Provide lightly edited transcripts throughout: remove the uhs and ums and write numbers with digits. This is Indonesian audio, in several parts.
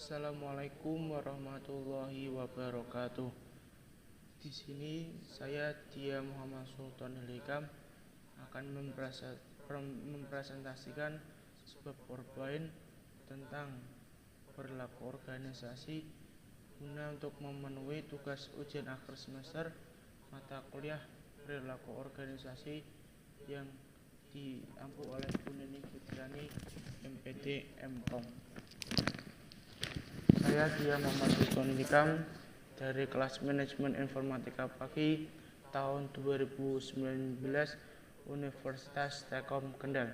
Assalamualaikum warahmatullahi wabarakatuh. Di sini saya Dia Muhammad Sultan Hikam akan mempresentasikan sebuah PowerPoint tentang perilaku organisasi guna untuk memenuhi tugas ujian akhir semester mata kuliah perilaku organisasi yang diampu oleh Bu Nini Fitriani MPD MKOM. Saya Dia Muhammad Sultan Hikam dari kelas Manajemen Informatika Pagi tahun 2019 Universitas Telkom Kendal.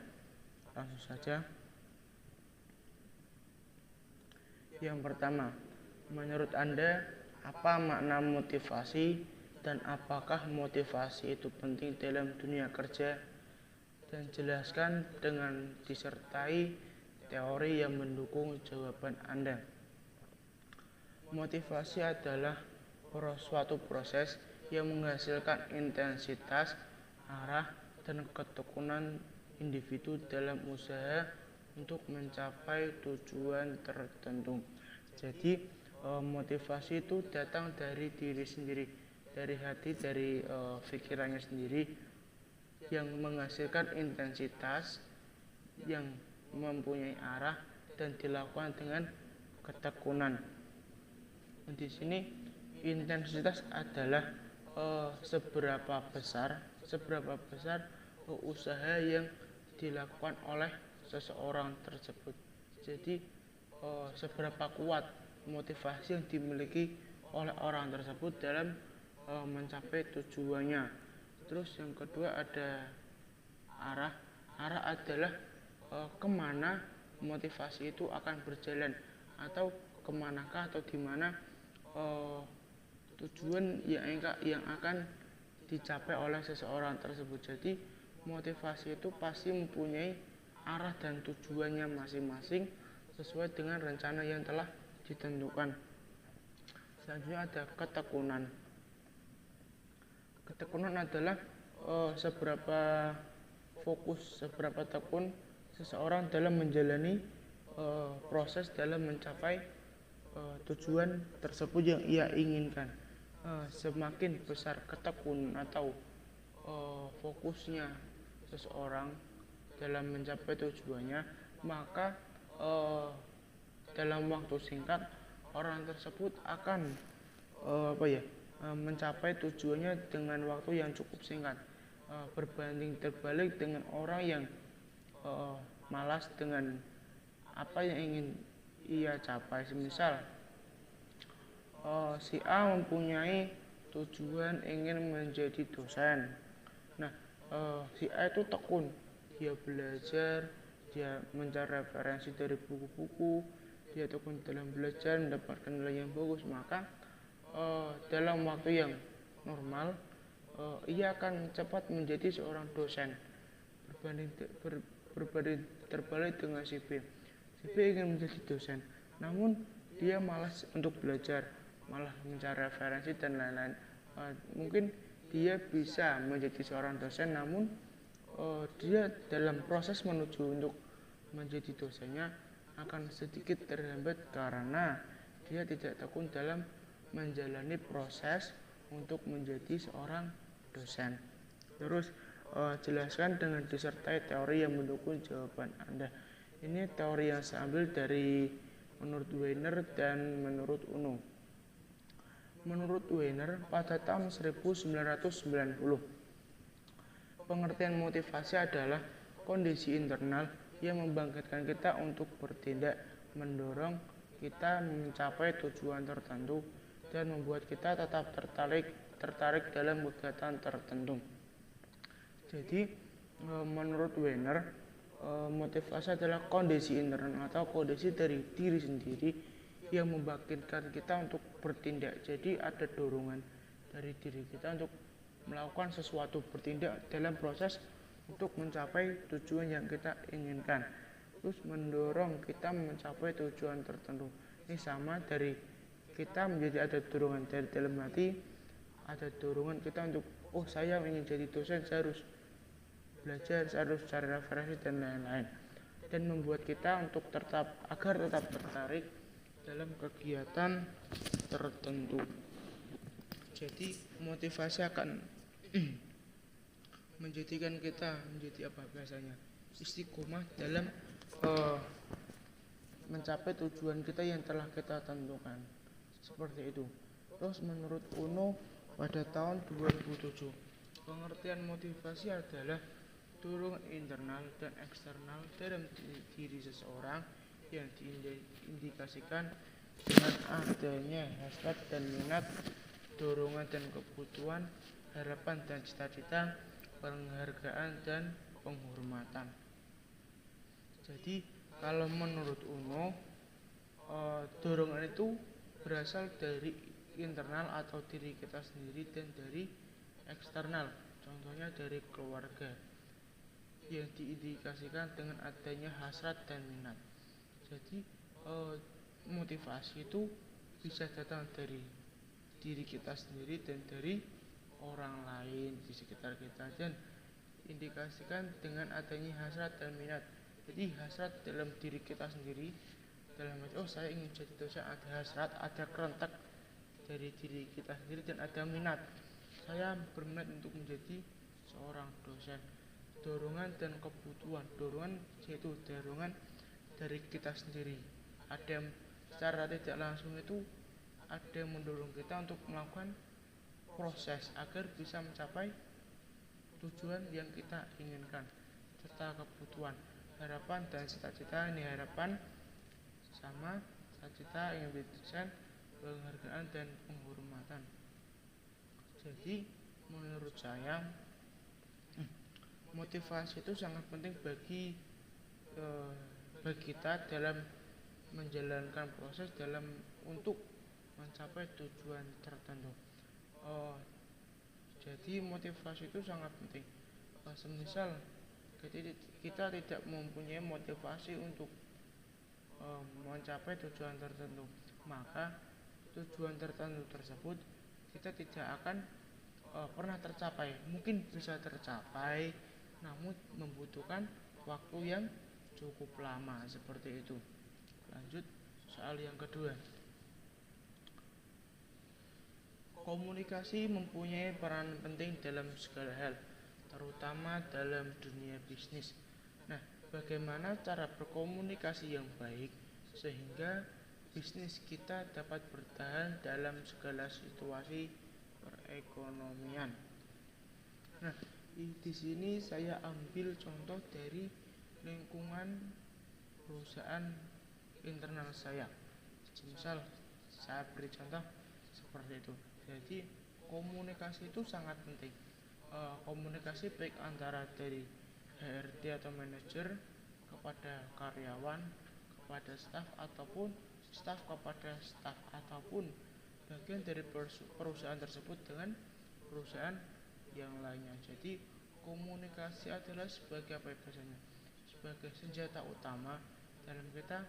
Langsung saja. Yang pertama, menurut Anda apa makna motivasi dan apakah motivasi itu penting dalam dunia kerja? Dan jelaskan dengan disertai teori yang mendukung jawaban Anda. Motivasi adalah suatu proses yang menghasilkan intensitas, arah, dan ketekunan individu dalam usaha untuk mencapai tujuan tertentu. Jadi motivasi itu datang dari diri sendiri, dari hati, dari pikirannya sendiri yang menghasilkan intensitas, yang mempunyai arah dan dilakukan dengan ketekunan. Di sini intensitas adalah seberapa besar usaha yang dilakukan oleh seseorang tersebut. Jadi seberapa kuat motivasi yang dimiliki oleh orang tersebut dalam mencapai tujuannya. Terus yang kedua ada arah. Arah adalah kemana motivasi itu akan berjalan atau kemanakah atau dimana tujuan yang akan dicapai oleh seseorang tersebut. Jadi motivasi itu pasti mempunyai arah dan tujuannya masing-masing sesuai dengan rencana yang telah ditentukan. Selanjutnya ada ketekunan. Ketekunan adalah seberapa fokus, seberapa tekun seseorang dalam menjalani proses dalam mencapai tujuan tersebut yang ia inginkan. Semakin besar ketekunan atau fokusnya seseorang dalam mencapai tujuannya, maka dalam waktu singkat orang tersebut akan mencapai tujuannya dengan waktu yang cukup singkat, berbanding terbalik dengan orang yang malas dengan apa yang ingin ia capai. Semisal si A mempunyai tujuan ingin menjadi dosen. Nah, si A itu tekun, dia belajar, dia mencari referensi dari buku-buku, dia tekun dalam belajar mendapatkan nilai yang bagus. Maka dalam waktu yang normal ia akan cepat menjadi seorang dosen, berbanding terbalik dengan si B. Si B ingin menjadi dosen, namun dia malas untuk belajar, malah mencari referensi dan lain-lain. Mungkin dia bisa menjadi seorang dosen, namun dia dalam proses menuju untuk menjadi dosennya akan sedikit terhambat karena dia tidak tekun dalam menjalani proses untuk menjadi seorang dosen. Terus jelaskan dengan disertai teori yang mendukung jawaban Anda. Ini teori yang saya ambil dari menurut Weiner dan menurut Uno. Menurut Weiner pada tahun 1990, pengertian motivasi adalah kondisi internal yang membangkitkan kita untuk bertindak, mendorong kita mencapai tujuan tertentu, dan membuat kita tetap tertarik dalam kegiatan tertentu. Jadi menurut Weiner, motivasi adalah kondisi internal atau kondisi dari diri sendiri yang membangkitkan kita untuk bertindak. Jadi ada dorongan dari diri kita untuk melakukan sesuatu, bertindak dalam proses untuk mencapai tujuan yang kita inginkan. Terus mendorong kita mencapai tujuan tertentu. Ini sama dari kita menjadi ada dorongan dari dalam hati, ada dorongan kita untuk saya ingin jadi dosen, saya harus belajar, harus cari referensi dan lain-lain, dan membuat kita untuk agar tetap tertarik dalam kegiatan tertentu. Jadi motivasi akan menjadikan kita menjadi apa biasanya istiqomah dalam mencapai tujuan kita yang telah kita tentukan. Seperti itu. Terus menurut UNO pada tahun 2007, pengertian motivasi adalah dorongan internal dan eksternal dalam diri seseorang yang diindikasikan dengan adanya hasrat dan minat, dorongan dan kebutuhan, harapan dan cita-cita, penghargaan dan penghormatan. Jadi kalau menurut UNO, dorongan itu berasal dari internal atau diri kita sendiri dan dari eksternal, contohnya dari keluarga, yang diindikasikan dengan adanya hasrat dan minat. Jadi motivasi itu bisa datang dari diri kita sendiri dan dari orang lain di sekitar kita, dan indikasikan dengan adanya hasrat dan minat. Jadi hasrat dalam diri kita sendiri, dalam saya ingin jadi dosen, ada hasrat, ada kerentak dari diri kita sendiri, dan ada minat, saya berminat untuk menjadi seorang dosen. Dorongan dan kebutuhan, dorongan yaitu dorongan dari kita sendiri, ada secara tidak langsung itu ada yang mendorong kita untuk melakukan proses agar bisa mencapai tujuan yang kita inginkan, serta kebutuhan, harapan dan cita-cita. Ini harapan sama cita-cita yang ditujukan, penghargaan dan penghormatan. Jadi menurut saya motivasi itu sangat penting bagi kita dalam menjalankan proses dalam untuk mencapai tujuan tertentu. Jadi motivasi itu sangat penting. Semisal kita tidak mempunyai motivasi untuk mencapai tujuan tertentu, maka tujuan tertentu tersebut kita tidak akan pernah tercapai. Mungkin bisa tercapai, namun membutuhkan waktu yang cukup lama, seperti itu. Lanjut soal yang kedua. Komunikasi mempunyai peran penting dalam segala hal, terutama dalam dunia bisnis. Nah, bagaimana cara berkomunikasi yang baik sehingga bisnis kita dapat bertahan dalam segala situasi perekonomian? Nah, di sini saya ambil contoh dari lingkungan perusahaan internal saya. Misal saya beri contoh seperti itu. Jadi komunikasi itu sangat penting. Komunikasi baik antara dari HRD atau manajer kepada karyawan, kepada staf ataupun staf kepada staf, ataupun bagian dari perusahaan tersebut dengan perusahaan yang lainnya. Jadi komunikasi adalah sebagai apa biasanya? Sebagai senjata utama dalam kita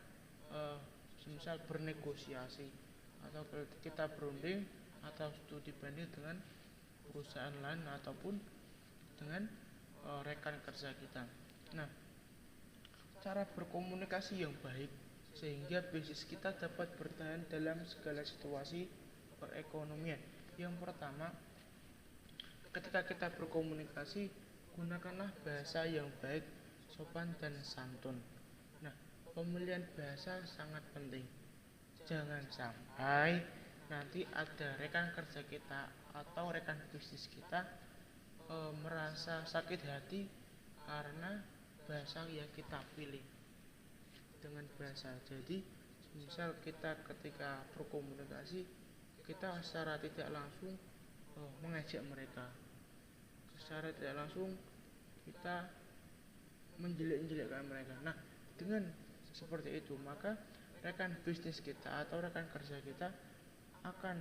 misal bernegosiasi atau kita berunding atau studi banding dengan perusahaan lain ataupun dengan rekan kerja kita. Nah, cara berkomunikasi yang baik sehingga bisnis kita dapat bertahan dalam segala situasi perekonomian. Yang pertama, ketika kita berkomunikasi, gunakanlah bahasa yang baik, sopan dan santun. Nah, pemilihan bahasa sangat penting. Jangan sampai nanti ada rekan kerja kita atau rekan bisnis kita merasa sakit hati karena bahasa yang kita pilih dengan bahasa. Jadi misal kita ketika berkomunikasi, kita secara tidak langsung mengajak mereka, secara tidak langsung kita menjelek-jelekkan mereka. Nah, dengan seperti itu maka rekan bisnis kita atau rekan kerja kita akan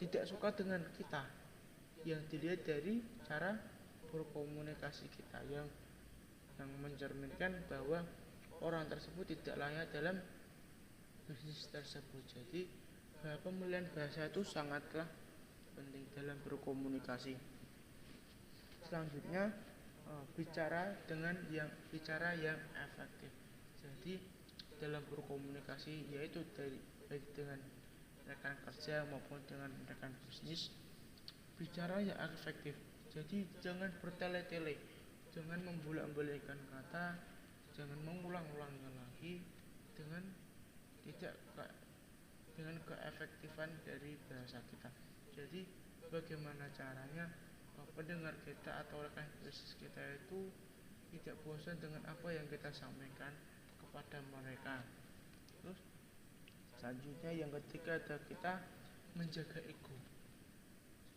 tidak suka dengan kita, yang dilihat dari cara berkomunikasi kita yang mencerminkan bahwa orang tersebut tidak layak dalam bisnis tersebut. Jadi pemilihan bahasa itu sangatlah penting dalam berkomunikasi. Selanjutnya bicara yang efektif. Jadi dalam berkomunikasi, yaitu baik dengan rekan kerja maupun dengan rekan bisnis, bicara yang efektif. Jadi jangan bertele-tele, jangan membolak-balikkan kata, jangan mengulang-ulangnya lagi dengan tidak dengan keefektifan dari bahasa kita. Jadi bagaimana caranya pendengar kita atau rekan bisnis kita itu tidak bosan dengan apa yang kita sampaikan kepada mereka. Terus selanjutnya yang ketiga adalah kita menjaga ego.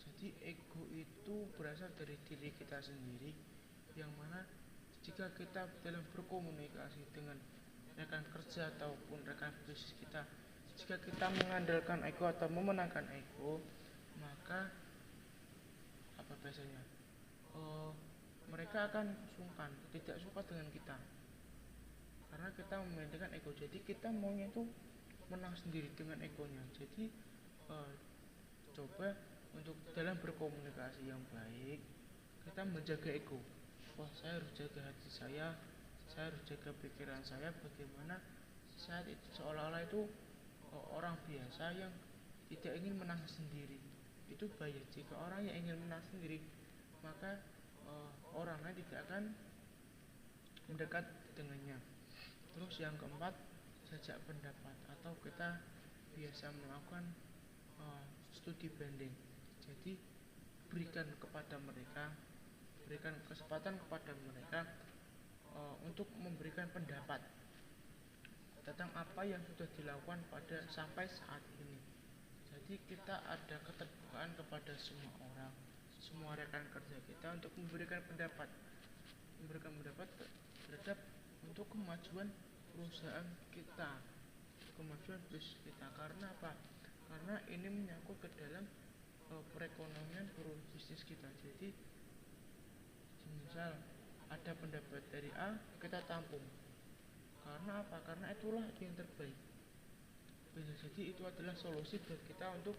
Jadi ego itu berasal dari diri kita sendiri, yang mana jika kita dalam berkomunikasi dengan rekan kerja ataupun rekan bisnis kita, jika kita mengandalkan ego atau memenangkan ego, maka apa biasanya mereka akan sungkan, tidak suka dengan kita, karena kita mementingkan ego. Jadi kita maunya itu menang sendiri dengan egonya. Jadi coba untuk dalam berkomunikasi yang baik kita menjaga ego. Wah, saya harus jaga hati saya harus jaga pikiran saya, bagaimana saat itu seolah-olah itu orang biasa yang tidak ingin menang sendiri. Itu bahaya. Jika orang yang ingin menang sendiri, maka orang lain tidak akan mendekat dengannya. Terus yang keempat, jajak pendapat, atau kita biasa melakukan studi banding. Jadi berikan kesempatan kepada mereka untuk memberikan pendapat tentang apa yang sudah dilakukan pada sampai saat ini. Jadi kita ada keterbukaan kepada semua orang, semua rekan kerja kita untuk memberikan pendapat terhadap untuk kemajuan perusahaan kita, kemajuan bisnis kita. Karena apa? Karena ini menyangkut ke dalam perekonomian bisnis kita. Jadi misal ada pendapat dari A, kita tampung. Karena apa? Karena itulah yang terbaik. Bisa jadi itu adalah solusi buat kita untuk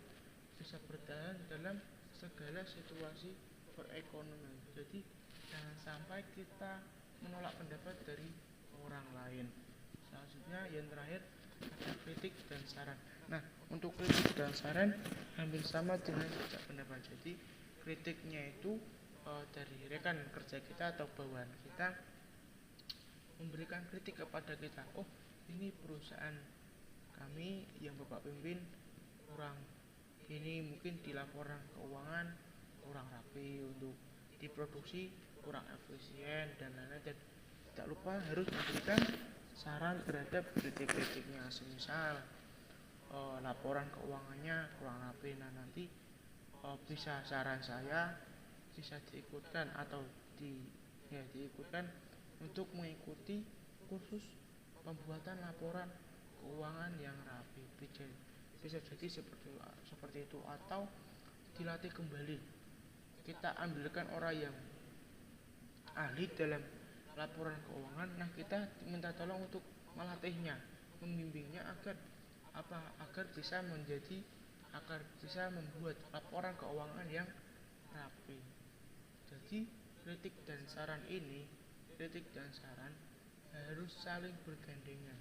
bisa bertahan dalam segala situasi perekonomian. Jadi jangan sampai kita menolak pendapat dari orang lain. Selanjutnya yang terakhir ada kritik dan saran. Nah, untuk kritik dan saran hampir sama dengan jajak pendapat. Jadi kritiknya itu dari rekan kerja kita atau bawahan kita memberikan kritik kepada kita. Oh, ini perusahaan kami yang Bapak pimpin kurang, ini mungkin di laporan keuangan kurang rapi, untuk diproduksi kurang efisien dan lain-lain. Dan tidak lupa harus memberikan saran terhadap kritik-kritiknya. Semisal laporan keuangannya kurang rapi, nah nanti bisa saran saya bisa diikutkan atau diikutkan untuk mengikuti kursus pembuatan laporan keuangan yang rapi. Bisa jadi seperti itu, atau dilatih kembali. Kita ambilkan orang yang ahli dalam laporan keuangan, nah kita minta tolong untuk melatihnya, membimbingnya agar bisa membuat laporan keuangan yang rapi. Jadi kritik dan saran harus saling bergandengan.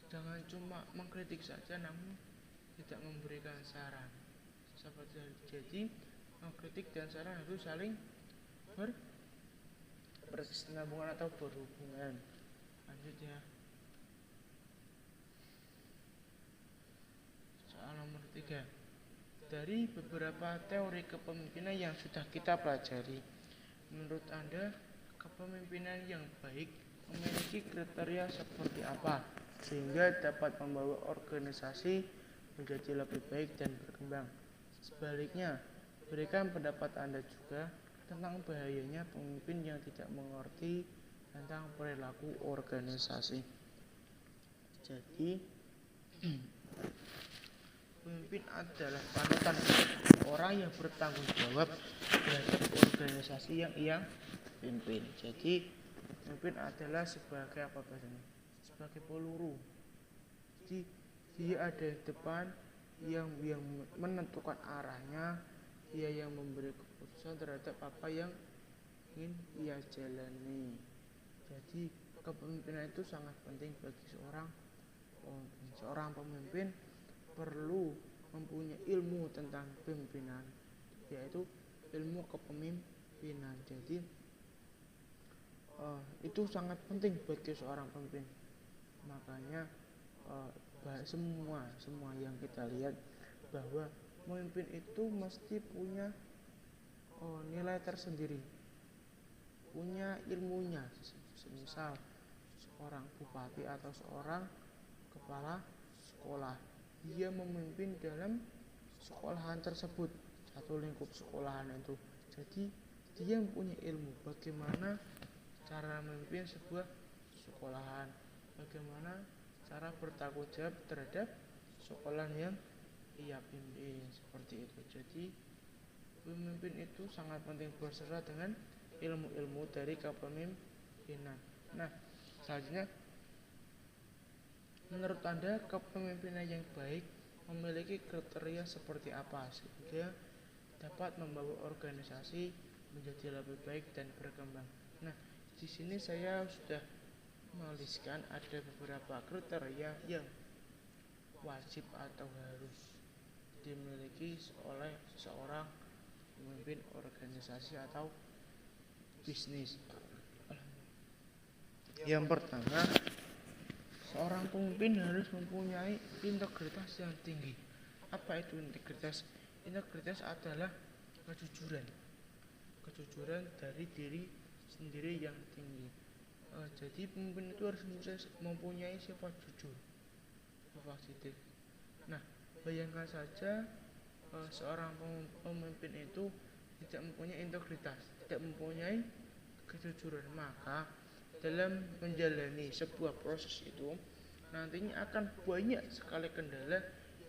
Jangan cuma mengkritik saja namun tidak memberikan saran. Jadi kritik dan saran harus saling berkesinambungan atau berhubungan. Lanjut ya. Soal nomor 3. Dari beberapa teori kepemimpinan yang sudah kita pelajari, menurut Anda kepemimpinan yang baik memiliki kriteria seperti apa sehingga dapat membawa organisasi menjadi lebih baik dan berkembang? Sebaliknya, berikan pendapat Anda juga tentang bahayanya pemimpin yang tidak mengerti tentang perilaku organisasi. Jadi pemimpin adalah panutan, orang yang bertanggung jawab terhadap organisasi yang ia pimpin. Jadi pemimpin adalah sebagai apa biasanya? Sebagai peluru. Jadi dia ada di depan yang menentukan arahnya, dia yang memberi keputusan terhadap apa yang ingin ia jalani. Jadi kepemimpinan itu sangat penting bagi seorang kepemimpinan. Seorang pemimpin perlu mempunyai ilmu tentang pimpinan, yaitu ilmu kepemimpinan. Jadi itu sangat penting bagi seorang pemimpin. Makanya semua yang kita lihat bahwa pemimpin itu mesti punya nilai tersendiri, punya ilmunya. Misal seorang bupati atau seorang kepala sekolah, dia memimpin dalam sekolahan tersebut, satu lingkup sekolahan itu. Jadi dia mempunyai ilmu bagaimana cara memimpin sebuah sekolahan, bagaimana cara bertanggung jawab terhadap sekolahan yang ia pimpin, seperti itu. Jadi pemimpin itu sangat penting beserta dengan ilmu-ilmu dari kepemimpinan. Nah, selanjutnya, menurut Anda kepemimpinan yang baik memiliki kriteria seperti apa sehingga dapat membawa organisasi menjadi lebih baik dan berkembang? Nah, di sini saya sudah menuliskan ada beberapa kriteria yang wajib atau harus dimiliki oleh seorang pemimpin organisasi atau bisnis. Yang pertama, seorang pemimpin harus mempunyai integritas yang tinggi. Apa itu integritas? Integritas adalah kejujuran dari diri sendiri yang tinggi. Jadi pemimpin itu harus mempunyai sifat jujur, positif. Nah, bayangkan saja seorang pemimpin itu tidak mempunyai integritas, tidak mempunyai kejujuran, maka dalam menjalani sebuah proses itu nantinya akan banyak sekali kendala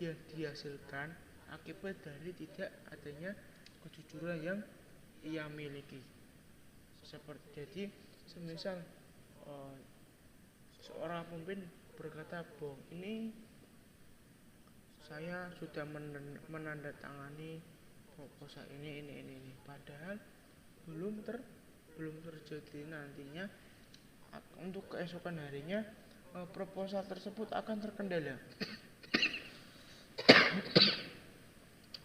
yang dihasilkan akibat dari tidak adanya kejujuran yang ia miliki. Seperti jadi, semisal seorang pemimpin berkata bahwa ini saya sudah menandatangani proposal ini, padahal belum terjadi. Nantinya untuk keesokan harinya proposal tersebut akan terkendala.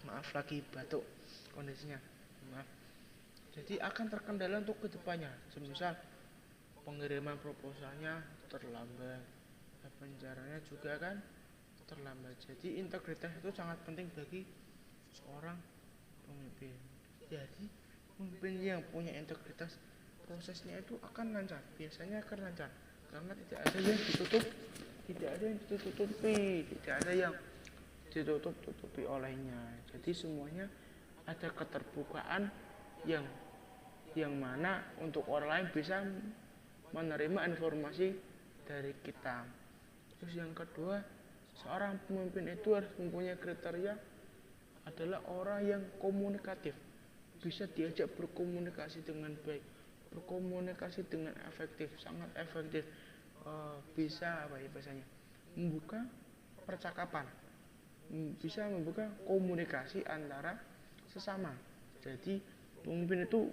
Maaf, lagi batuk kondisinya. Maaf. Jadi akan terkendala untuk kedepannya. Semisal pengiriman proposalnya terlambat, pencaranya juga kan terlambat. Jadi integritas itu sangat penting bagi seorang pemimpin. Jadi pemimpin yang punya integritas, prosesnya itu akan lancar, biasanya akan lancar karena tidak ada yang ditutupi olehnya. Jadi semuanya ada keterbukaan yang mana untuk orang lain bisa menerima informasi dari kita. Terus yang kedua, seorang pemimpin itu harus mempunyai kriteria adalah orang yang komunikatif, bisa diajak berkomunikasi dengan baik, berkomunikasi dengan efektif, sangat efektif, bisa membuka percakapan, bisa membuka komunikasi antara sesama. Jadi pemimpin itu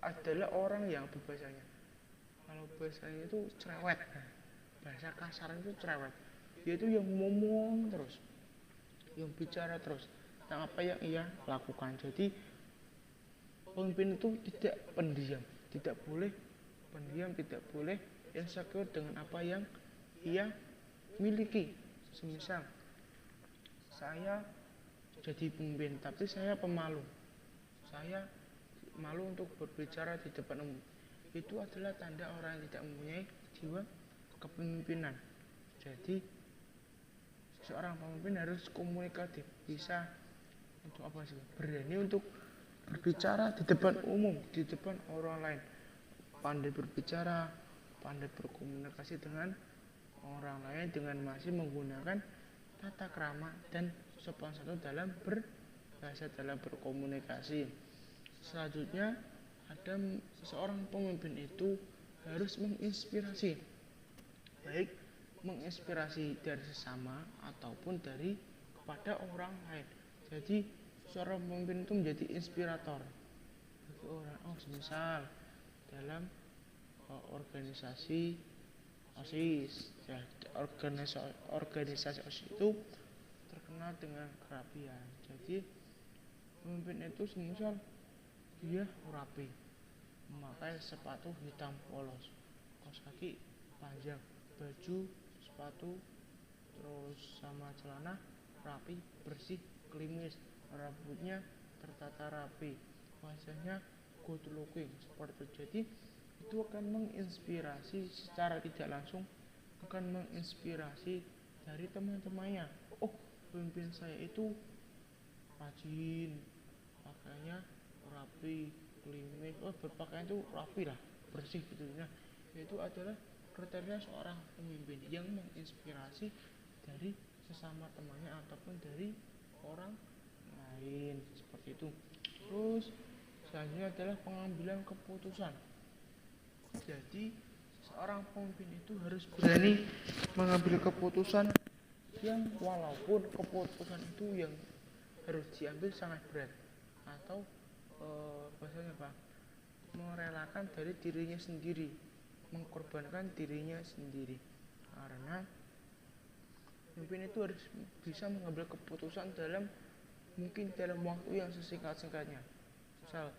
adalah orang yang bahasanya, kalau bahasanya itu cerewet, bahasa kasar itu cerewet, yaitu yang ngomong terus, yang bicara terus tentang apa yang ia lakukan. Jadi pemimpin itu tidak pendiam, tidak boleh insecure dengan apa yang ia miliki. Semisal saya jadi pemimpin tapi saya pemalu, saya malu untuk berbicara di depan umum, itu adalah tanda orang yang tidak mempunyai jiwa kepemimpinan. Jadi seorang pemimpin harus komunikatif, bisa untuk berani untuk berbicara di depan umum, di depan orang lain, pandai berbicara, pandai berkomunikasi dengan orang lain dengan masih menggunakan tata krama dan sopan santun dalam berbahasa, dalam berkomunikasi. Selanjutnya, ada seorang pemimpin itu harus menginspirasi, baik menginspirasi dari sesama ataupun dari kepada orang lain. Jadi seorang pemimpin itu menjadi inspirator bagi orang. Misal dalam organisasi OSIS. Ya, organisasi OSIS itu terkenal dengan kerapian. Jadi pemimpin itu semisal dia rapi, memakai sepatu hitam polos, kaos kaki panjang, baju, sepatu, terus sama celana rapi, bersih, klimis, rambutnya tertata rapi, wajahnya good looking seperti itu. Jadi itu akan menginspirasi secara tidak langsung, akan menginspirasi dari teman-temannya. Oh, pemimpin saya itu rajin, pakaiannya rapi, klimis, oh berpakaian itu rapi lah, bersih gitu. Nah, itu adalah kriteria seorang pemimpin yang menginspirasi dari sesama temannya ataupun dari orang lain seperti itu. Terus selanjutnya adalah pengambilan keputusan. Jadi seorang pemimpin itu harus berani mengambil keputusan yang walaupun keputusan itu yang harus diambil sangat berat atau bahasanya apa, merelakan dari dirinya sendiri, mengorbankan dirinya sendiri, karena pemimpin itu harus bisa mengambil keputusan mungkin dalam waktu yang sesingkat-singkatnya. Misal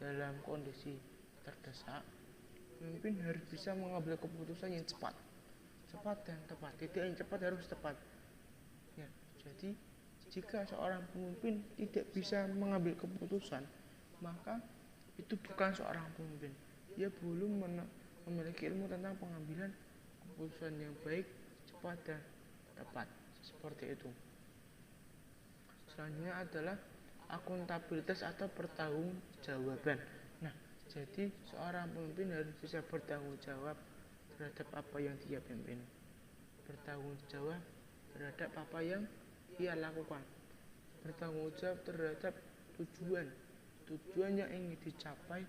dalam kondisi terdesak, pemimpin harus bisa mengambil keputusan yang cepat dan tepat. Tidak yang cepat, harus tepat. Ya, jadi jika seorang pemimpin tidak bisa mengambil keputusan, maka itu bukan seorang pemimpin. Dia belum memiliki ilmu tentang pengambilan keputusan yang baik, cepat dan tepat. Seperti itu. Selanjutnya adalah akuntabilitas atau pertanggungjawaban. Nah, jadi seorang pemimpin harus bisa bertanggung jawab terhadap apa yang dia pimpin, bertanggung jawab terhadap apa yang ia lakukan, bertanggung jawab terhadap tujuan yang ingin dicapai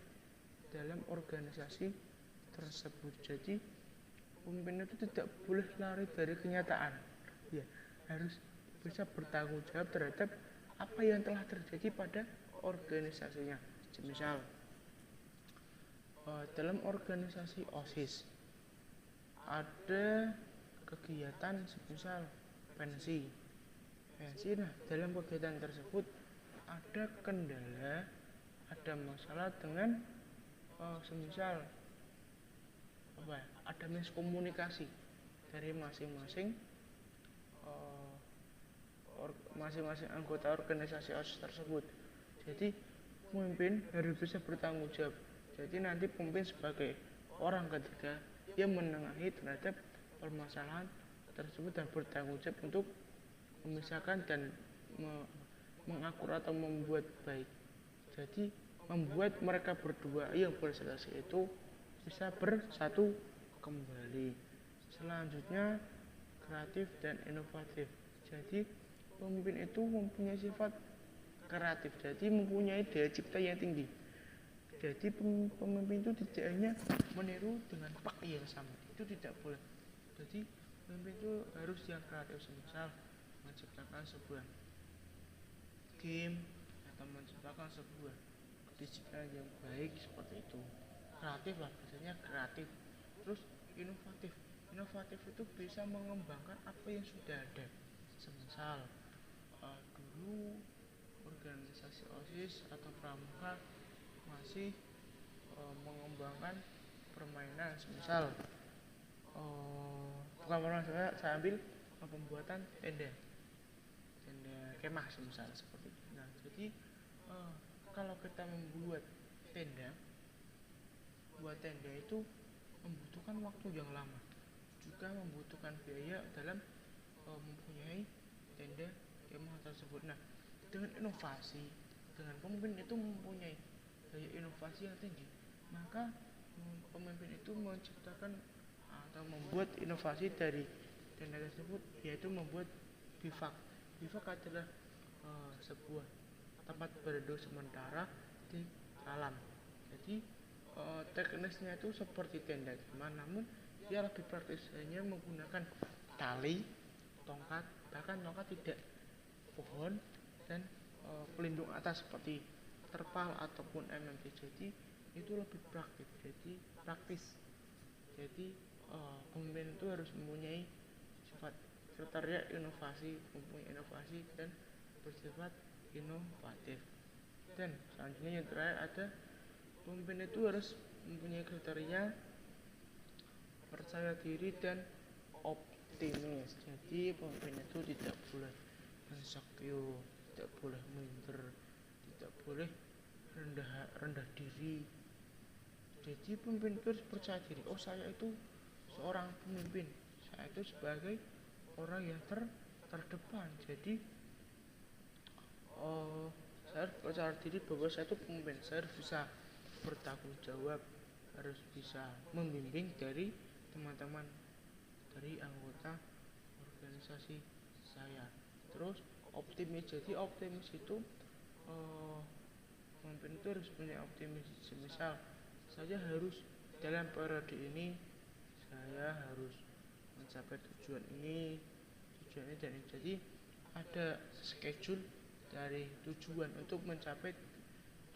dalam organisasi tersebut. Jadi pemimpin itu tidak boleh lari dari kenyataan, ya harus bisa bertanggung jawab terhadap apa yang telah terjadi pada organisasinya. Misal dalam organisasi OSIS ada kegiatan semisal pensi. Nah, dalam kegiatan tersebut ada kendala, ada masalah dengan semisal ada miskomunikasi dari masing-masing anggota organisasi OSIS tersebut. Jadi pemimpin harus bisa bertanggung jawab. Jadi nanti pemimpin sebagai orang ketiga yang menengahi terhadap permasalahan tersebut dan bertanggung jawab untuk memisahkan dan mengatur atau membuat baik. Jadi membuat mereka berdua yang berselisih itu bisa bersatu kembali. Selanjutnya kreatif dan inovatif. Jadi pemimpin itu mempunyai sifat kreatif, jadi mempunyai daya cipta yang tinggi. Jadi pemimpin itu tidak hanya meniru dengan pakaian yang sama, itu tidak boleh. Jadi pemimpin itu harus yang kreatif, misal menciptakan sebuah game atau menciptakan sebuah disiplin yang baik seperti itu. Kreatif lah, biasanya kreatif. Terus inovatif itu bisa mengembangkan apa yang sudah ada. Semisal dulu organisasi OSIS atau pramuka masih mengembangkan permainan, semisal bukan permainan, saya ambil pembuatan tenda kemah semisal seperti itu. Nah, jadi kalau kita membuat tenda itu membutuhkan waktu yang lama, juga membutuhkan biaya dalam mempunyai tenda kemah tersebut. Nah, dengan inovasi, dengan pemimpin itu mempunyai daya inovasi yang tinggi, maka pemimpin itu menciptakan atau membuat inovasi dari tenda tersebut, yaitu membuat bivak. Bivak adalah sebuah tempat berteduh sementara di alam. Jadi teknisnya itu seperti tenda kemah, namun dia lebih praktis, hanya menggunakan tali, tongkat, bahkan tongkat tidak, pohon dan pelindung atas seperti terpal ataupun MMT. Jadi itu lebih praktis. Jadi pemimpin itu harus mempunyai sifat sekretariat inovasi, mempunyai inovasi dan bersifat inovatif. Dan selanjutnya yang terakhir ada pemimpin itu harus mempunyai kriteria percaya diri dan optimis. Jadi pemimpin itu tidak boleh insecure, tidak boleh minder, tidak boleh rendah diri. Jadi pemimpin itu harus percaya diri. Oh, saya itu seorang pemimpin. Saya itu sebagai orang yang terdepan. Jadi saya harus percaya diri bahwa saya itu pemimpin. Saya harus bisa bertanggung jawab, harus bisa membimbing dari teman-teman, dari anggota organisasi saya. Terus optimis. Jadi optimis itu pemimpin itu harus punya optimis. Misal saya harus dalam periode ini saya harus mencapai tujuan ini dan ini. Jadi ada schedule dari tujuan untuk mencapai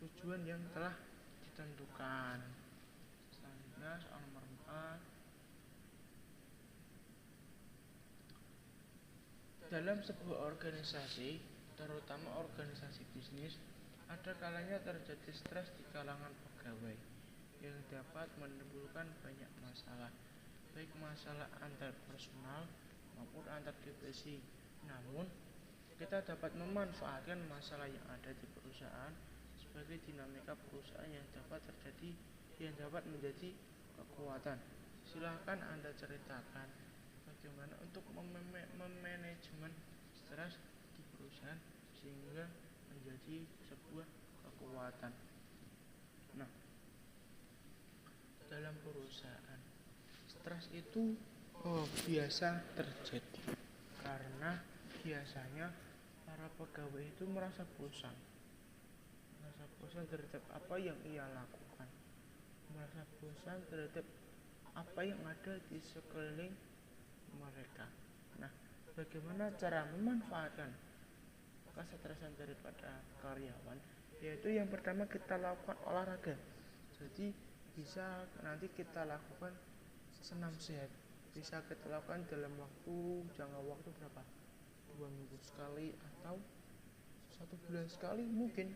tujuan yang telah ditentukan. Selanjutnya soal nomor 4. Dalam sebuah organisasi, terutama organisasi bisnis, ada kalanya terjadi stres di kalangan pegawai yang dapat menimbulkan banyak masalah, baik masalah antar personal maupun antar divisi. Namun, kita dapat memanfaatkan masalah yang ada di perusahaan sebagai dinamika perusahaan yang dapat menjadi kekuatan. Silahkan Anda ceritakan bagaimana untuk memanajemen stres di perusahaan sehingga menjadi sebuah kekuatan. Nah, dalam perusahaan stres itu biasa terjadi karena biasanya para pegawai itu merasa bosan terhadap apa yang ia lakukan, merasa bosan terhadap apa yang ada di sekeliling mereka. Nah, bagaimana cara memanfaatkan kesetresan daripada karyawan? Yaitu yang pertama kita lakukan olahraga. Jadi bisa nanti kita lakukan senam sehat. Bisa kita lakukan dalam jangka waktu berapa? 2 minggu sekali atau 1 bulan sekali mungkin.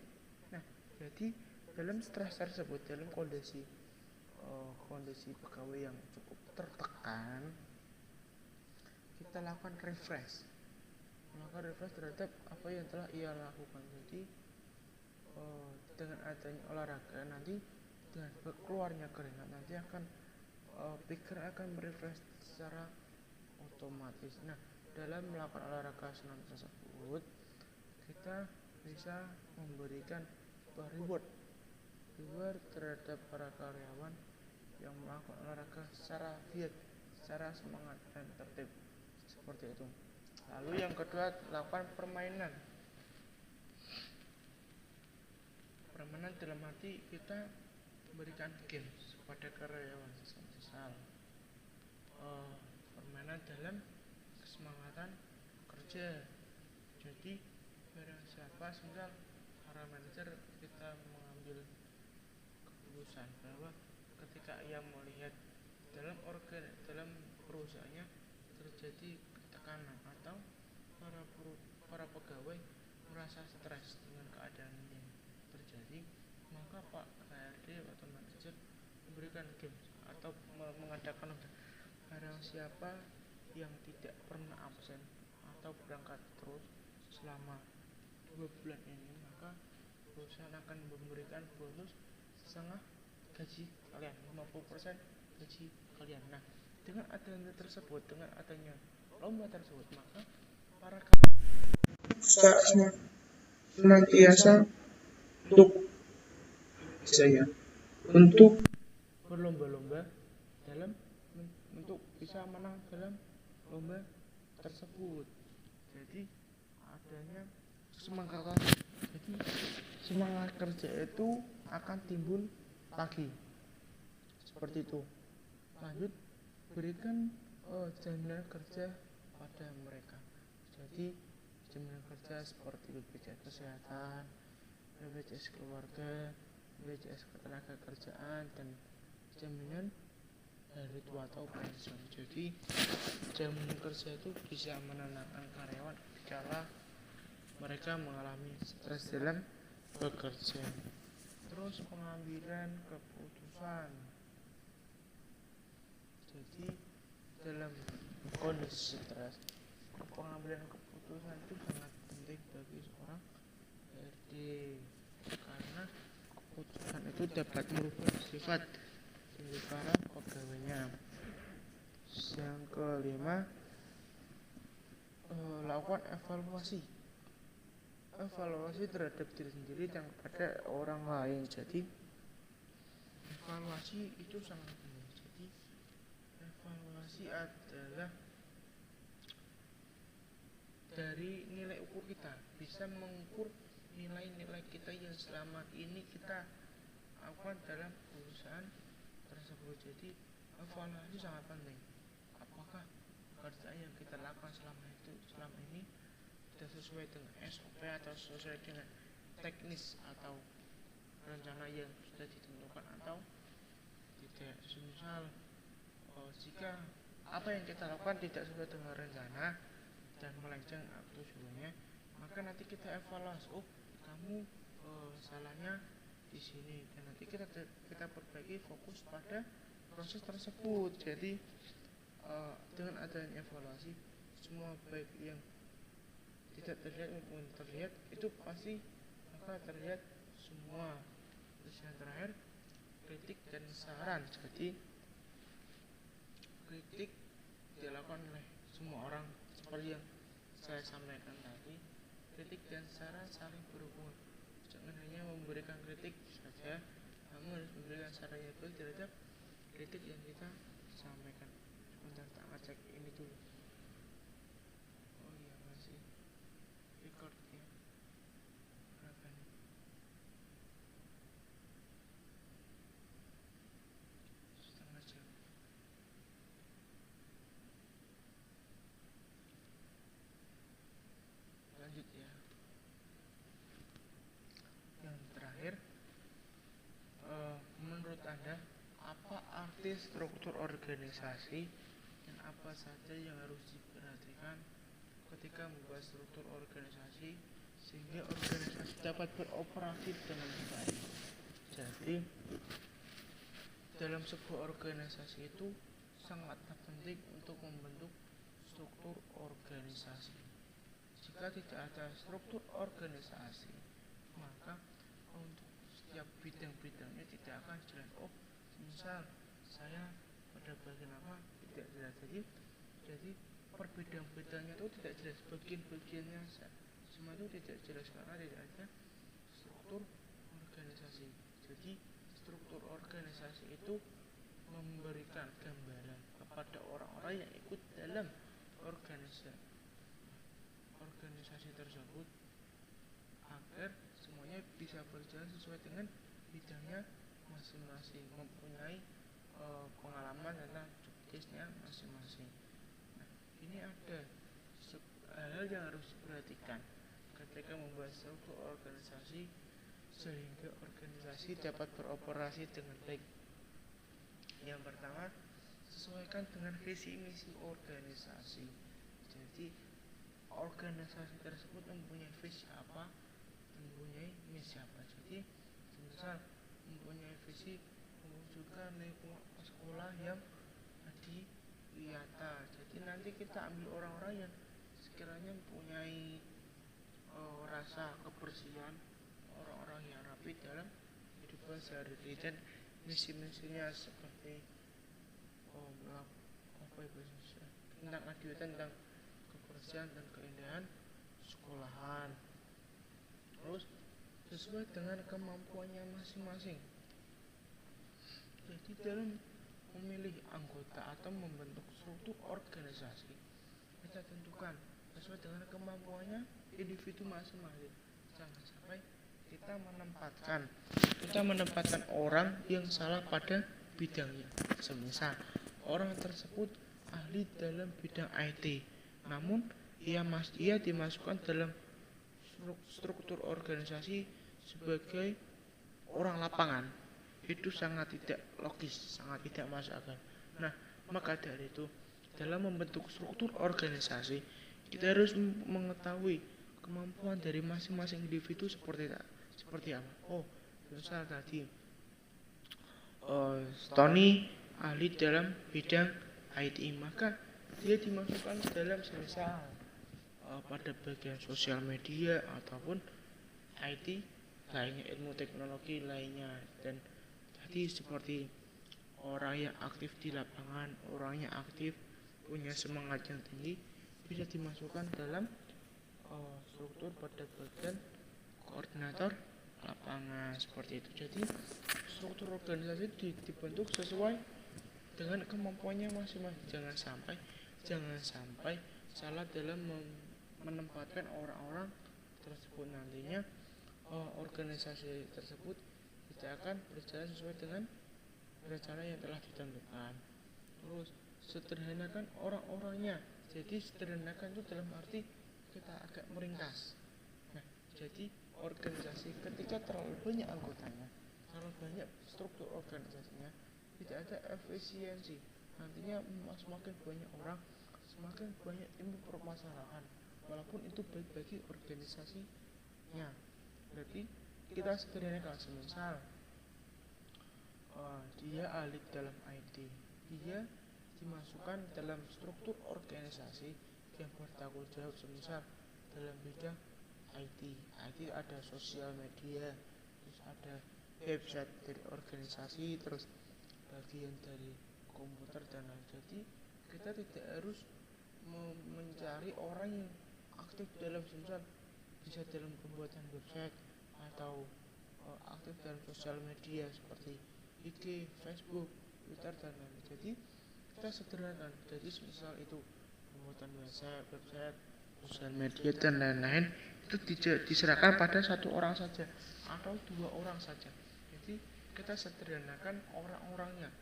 Nah, jadi dalam stres tersebut, dalam kondisi pegawai yang cukup tertekan, kita lakukan refresh terhadap apa yang telah ia lakukan. Jadi dengan adanya olahraga nanti dengan keluarnya keringat nanti akan pikiran akan merefresh secara otomatis. Nah, dalam melakukan olahraga senam tersebut kita bisa memberikan reward terhadap para karyawan yang melakukan olahraga secara giat, secara semangat dan tertib seperti itu. Lalu yang kedua, lakukan permainan dalam arti kita memberikan games kepada karyawan. Misal permainan dalam kesemangatan kerja. Jadi barang siapa, misal para manajer, kita mengambil keputusan bahwa ketika ia melihat dalam perusahaannya terjadi tekanan atau para pegawai merasa stres dengan keadaan yang terjadi, maka Pak HRD atau manajer memberikan games atau mengadakan barang siapa yang tidak pernah absen atau berangkat terus selama 2 bulan ini, maka perusahaan akan memberikan bonus setengah gaji kalian, 50% gaji kalian. Nah, dengan adanya lomba tersebut, maka para karyawan senantiasa untuk berlomba-lomba untuk bisa menang dalam lomba tersebut. Jadi adanya semangat. Jadi semangat kerja itu akan timbul lagi seperti itu. Lanjut, berikan jaminan kerja pada mereka. Jadi jaminan kerja seperti BPJS kesehatan, BPJS keluarga, BPJS ketenaga kerjaan, dan jaminan hari tua atau pensiun. Jadi jam kerja itu bisa menenangkan karyawan ketika mereka mengalami stres dalam bekerja. Terus pengambilan keputusan. Jadi dalam kondisi stres, pengambilan keputusan itu sangat penting bagi seorang HRD karena keputusan itu dapat merubah sifat dari para pegawainya. Yang kelima, lakukan evaluasi terhadap diri sendiri dan kepada orang lain. Jadi evaluasi itu sangat penting. Jadi evaluasi adalah dari nilai ukur kita, bisa mengukur nilai-nilai kita yang selama ini kita lakukan dalam perusahaan tersebut. Jadi evaluasi sangat penting. Apakah pekerjaan yang kita lakukan selama ini tidak sesuai dengan SOP atau sesuai dengan teknis atau rencana yang sudah ditentukan atau tidak. Misal jika apa yang kita lakukan tidak sesuai dengan rencana dan melenceng tujuannya, maka nanti kita evaluasi, kamu salahnya di sini, dan nanti kita perbaiki, fokus pada proses tersebut. Jadi dengan adanya evaluasi, semua baik yang tidak terlihat maupun terlihat itu pasti akan terlihat semua. Terus yang terakhir, kritik dan saran. Jadi kritik dilakukan oleh semua orang seperti yang saya sampaikan tadi. Kritik dan saran saling berhubungan. Jangan hanya memberikan kritik saja, namun harus memberikan saran yang baik terhadap kritik yang kita sampaikan. Sebentar, tak ngecek ini dulu. Oh iya, masih record ya. Berapa nih? Setengah jam. Lanjut ya. Yang terakhir, menurut Anda apa arti struktur organisasi dan apa saja yang harus diperhatikan ketika membuat struktur organisasi sehingga organisasi dapat beroperasi dengan baik? Jadi dalam sebuah organisasi itu sangat penting untuk membentuk struktur organisasi. Jika tidak ada struktur organisasi, maka untuk setiap bidang-bidangnya tidak akan jelas. Misal saya pada bagian apa tidak jelas. Jadi per bidang-bidangnya itu tidak jelas, bagian-bagiannya semua itu tidak jelas karena tidak ada struktur organisasi. Jadi struktur organisasi itu memberikan gambaran kepada orang-orang yang ikut dalam organisasi tersebut agar semuanya bisa berjalan sesuai dengan bidangnya masing-masing, mempunyai pengalaman tentang jobdesknya masing-masing. Nah, ini ada hal yang harus diperhatikan ketika membuat struktur organisasi sehingga organisasi dapat beroperasi dengan baik. Yang pertama, sesuaikan dengan visi misi organisasi. Jadi organisasi tersebut mempunyai visi apa, mempunyai misi apa. Jadi misal mempunyai visi mewujudkan lingkungan sekolah yang adiwiyata. Jadi nanti kita ambil orang-orang yang sekiranya mempunyai rasa kebersihan, orang-orang yang rapi dalam kehidupan sehari-hari, dan misi-misinya seperti tentang adiwiyata, tentang kebersihan dan keindahan sekolahan. Terus sesuai dengan kemampuannya masing-masing. Jadi dalam memilih anggota atau membentuk struktur organisasi, kita tentukan sesuai dengan kemampuannya individu masing-masing. Jangan sampai kita menempatkan orang yang salah pada bidangnya. Semisal orang tersebut ahli dalam bidang IT, namun ia dimasukkan dalam struktur organisasi sebagai orang lapangan. Itu sangat tidak logis, sangat tidak masuk akal. Nah, maka dari itu, dalam membentuk struktur organisasi, kita harus mengetahui kemampuan dari masing-masing individu seperti apa. Oh, misal tadi Tony ahli dalam bidang IT, maka dia dimasukkan dalam semisal pada bagian sosial media ataupun IT lainnya, ilmu teknologi lainnya. Dan tadi seperti orang yang aktif di lapangan, orang yang aktif punya semangat yang tinggi, bisa dimasukkan dalam struktur pada bagian koordinator lapangan seperti itu. Jadi struktur organisasi dibentuk sesuai dengan kemampuannya masing-masing. Jangan sampai salah dalam menempatkan orang-orang tersebut. Nantinya organisasi tersebut tidak akan berjalan sesuai dengan rencana yang telah ditentukan. Terus sederhanakan orang-orangnya. Jadi sederhanakan itu dalam arti kita agak meringkas. Nah, jadi organisasi ketika terlalu banyak anggotanya, terlalu banyak struktur organisasinya, tidak ada efisiensi. Nantinya semakin banyak orang, semakin banyak timbul permasalahan, walaupun itu baik bagi organisasinya. Berarti kita sederhanakan, semisal dia ahli dalam IT, dia dimasukkan dalam struktur organisasi yang bertanggung jawab, semisal dalam bidang IT ada sosial media, terus ada website dari organisasi, terus bagian dari komputer dan lain. Jadi kita tidak harus mencari orang yang aktif dalam semisal bisa dalam pembuatan website atau aktif dalam sosial media seperti IG, Facebook, Twitter dan lain-lain. Jadi kita sederhanakan. Jadi misal itu pembuatan website, sosial media dan lain-lain, itu diserahkan pada satu orang saja atau dua orang saja. Jadi kita sederhanakan orang-orangnya.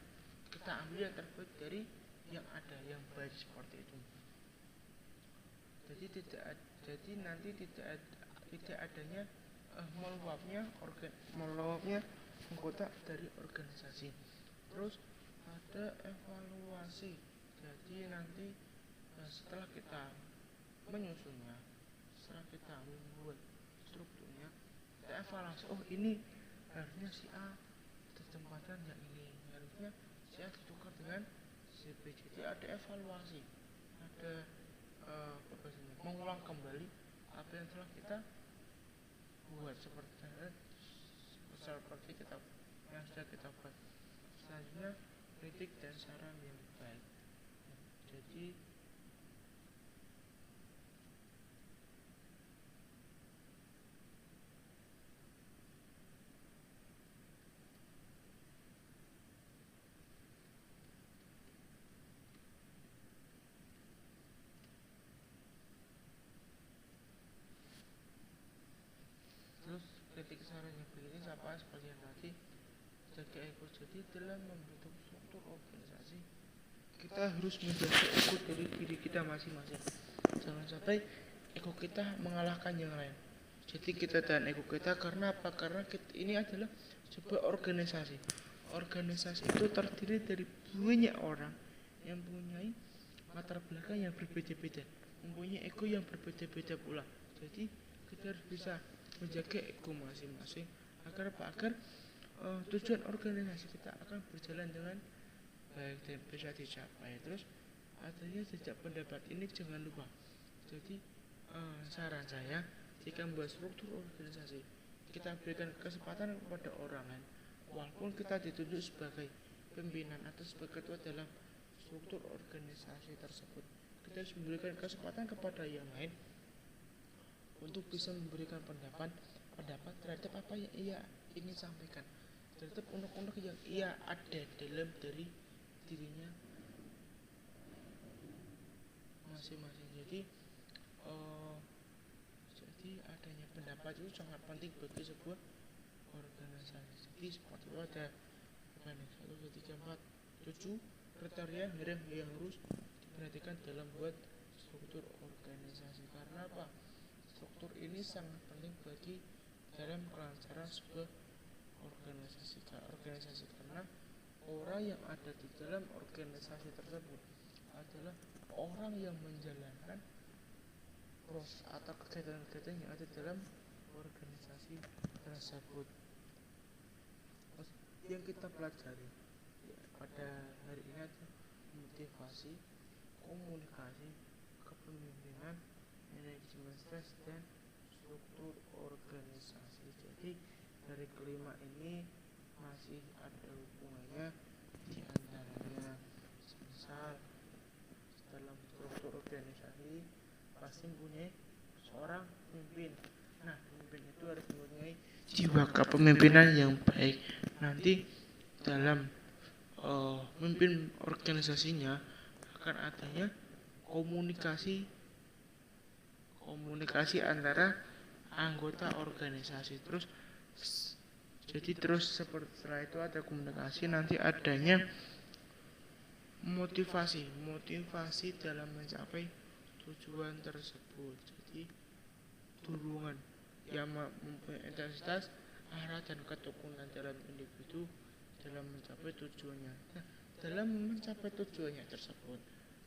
Kita ambil yang terbaik dari yang ada, yang baik seperti itu. Jadi nanti tidak adanya meluapnya anggota dari organisasi. Terus ada evaluasi. Jadi nanti setelah kita menyusunnya, setelah kita membuat strukturnya, kita evaluasi. Oh, ini harusnya si A ditempatkan yang ini, harusnya si A ditukar dengan si B. Jadi ada evaluasi, ada mengulang kembali apa yang telah kita buat seperti kita yang sudah kita buat. Selanjutnya kritik dan saran yang baik. Jadi kritik saran yang begini apa seperti yang tadi jaga ego. Jadi dalam membentuk struktur organisasi, kita harus menjaga ego dari diri kita masing-masing. Jangan sampai ego kita mengalahkan yang lain. Jadi kita tahan ego kita karena apa? Karena ini adalah sebuah organisasi. Organisasi itu terdiri dari banyak orang yang mempunyai latar belakang yang berbeda-beda, mempunyai ego yang berbeda-beda pula. Jadi kita harus bisa menjaga ego masing-masing agar tujuan organisasi kita akan berjalan dengan baik dan bisa dicapai. Terus adanya jejak pendapat ini jangan lupa. Jadi saran saya, jika membuat struktur organisasi, kita berikan kesempatan kepada orang lain, walaupun kita ditunjuk sebagai pimpinan atau sebagai ketua dalam struktur organisasi tersebut, kita harus memberikan kesempatan kepada yang lain untuk bisa memberikan pendapat terhadap apa yang ia ingin sampaikan, terhadap unek-unek yang ia ada dalam dari dirinya masing-masing. Jadi adanya pendapat itu sangat penting bagi sebuah organisasi. Jadi seperti itu ada 1, 2, 3, 4, 7 kriteria yang harus diperhatikan dalam buat struktur organisasi. Karena apa? Struktur ini sangat penting bagi dalam kelancaran sebuah organisasi karena Orang yang ada di dalam organisasi tersebut adalah orang yang menjalankan proses atau kegiatan-kegiatan yang ada dalam organisasi tersebut. Yang kita pelajari pada hari ini adalah motivasi, komunikasi, kepemimpinan, manajemen stres, dan struktur organisasi. Jadi dari kelima ini masih ada hubungannya di antaranya. Misal dalam struktur organisasi pasti mempunyai seorang pemimpin. Nah, pemimpin itu harus mempunyai jiwa kepemimpinan yang baik. Nanti dalam memimpin organisasinya akan adanya komunikasi antara anggota organisasi. Terus seperti setelah itu ada komunikasi, nanti adanya motivasi dalam mencapai tujuan tersebut. Jadi dorongan yang mempunyai intensitas, arah, dan ketekunan dalam individu dalam mencapai tujuannya. Nah, dalam mencapai tujuannya tersebut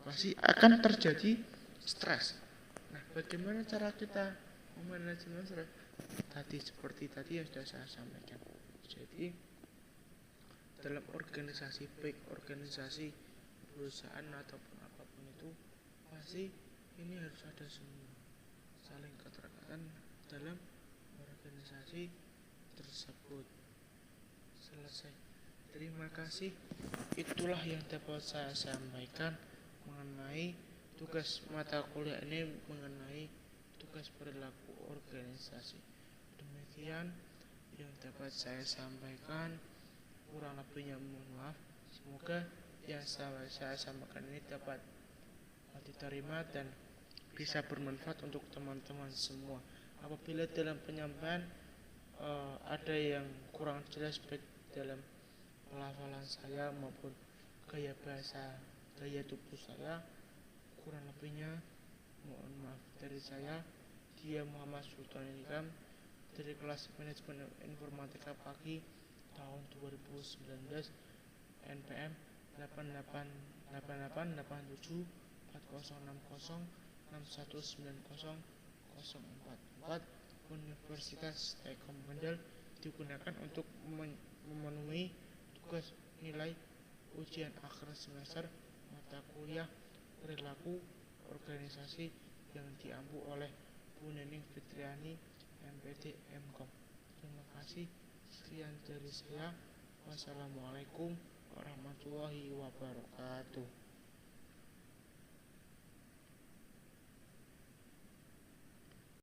pasti akan terjadi stres. Nah, bagaimana cara kita memanajemen stres? Seperti tadi yang sudah saya sampaikan. Jadi dalam organisasi, baik organisasi perusahaan ataupun apapun itu, pasti ini harus ada semua saling keterkaitan dalam organisasi tersebut. Selesai. Terima kasih. Itulah yang dapat saya sampaikan mengenai tugas mata kuliah ini, mengenai tugas perilaku organisasi. Demikian yang dapat saya sampaikan. Kurang lebihnya mohon maaf. Semoga yang saya sampaikan ini dapat diterima dan bisa bermanfaat untuk teman-teman semua. Apabila dalam penyampaian ada yang kurang jelas baik dalam pelafalan saya maupun gaya bahasa, gaya tubuh saya, kurang lebihnya mohon maaf. Dari saya, dia Muhammad Sultan Ilham dari kelas manajemen informatika pagi tahun 2019, NPM 88884060619004 Universitas Telkom Kendal, digunakan untuk memenuhi tugas nilai ujian akhir semester mata kuliah perilaku organisasi yang diampu oleh Bu Nening Fitriani, MPD Mkom. Terima kasih. Sekian dari saya. Wassalamualaikum warahmatullahi wabarakatuh.